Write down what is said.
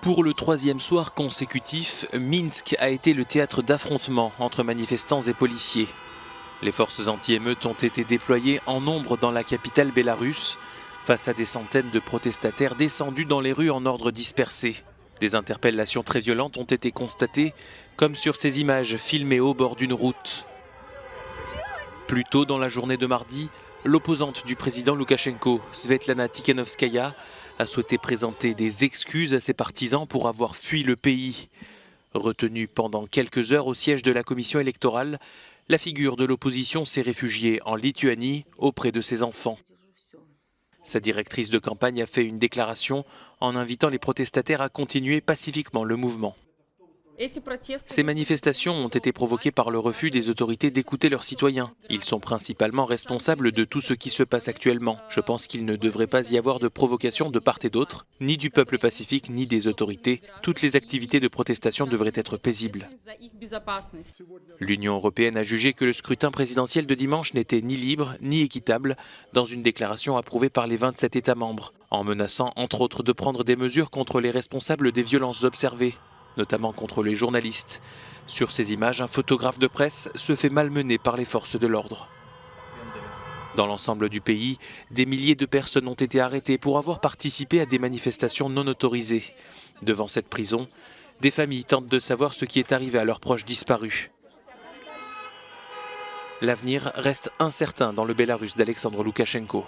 Pour le troisième soir consécutif, Minsk a été le théâtre d'affrontements entre manifestants et policiers. Les forces anti-émeutes ont été déployées en nombre dans la capitale bélarusse, face à des centaines de protestataires descendus dans les rues en ordre dispersé. Des interpellations très violentes ont été constatées, comme sur ces images filmées au bord d'une route. Plus tôt dans la journée de mardi, l'opposante du président Loukachenko, Svetlana Tikhanovskaya, a souhaité présenter des excuses à ses partisans pour avoir fui le pays. Retenue pendant quelques heures au siège de la commission électorale, la figure de l'opposition s'est réfugiée en Lituanie auprès de ses enfants. Sa directrice de campagne a fait une déclaration en invitant les protestataires à continuer pacifiquement le mouvement. Ces manifestations ont été provoquées par le refus des autorités d'écouter leurs citoyens. Ils sont principalement responsables de tout ce qui se passe actuellement. Je pense qu'il ne devrait pas y avoir de provocation de part et d'autre, ni du peuple pacifique, ni des autorités. Toutes les activités de protestation devraient être paisibles. L'Union européenne a jugé que le scrutin présidentiel de dimanche n'était ni libre ni équitable, dans une déclaration approuvée par les 27 États membres, en menaçant entre autres de prendre des mesures contre les responsables des violences observées, notamment contre les journalistes. Sur ces images, un photographe de presse se fait malmener par les forces de l'ordre. Dans l'ensemble du pays, des milliers de personnes ont été arrêtées pour avoir participé à des manifestations non autorisées. Devant cette prison, des familles tentent de savoir ce qui est arrivé à leurs proches disparus. L'avenir reste incertain dans le Bélarus d'Alexandre Loukachenko.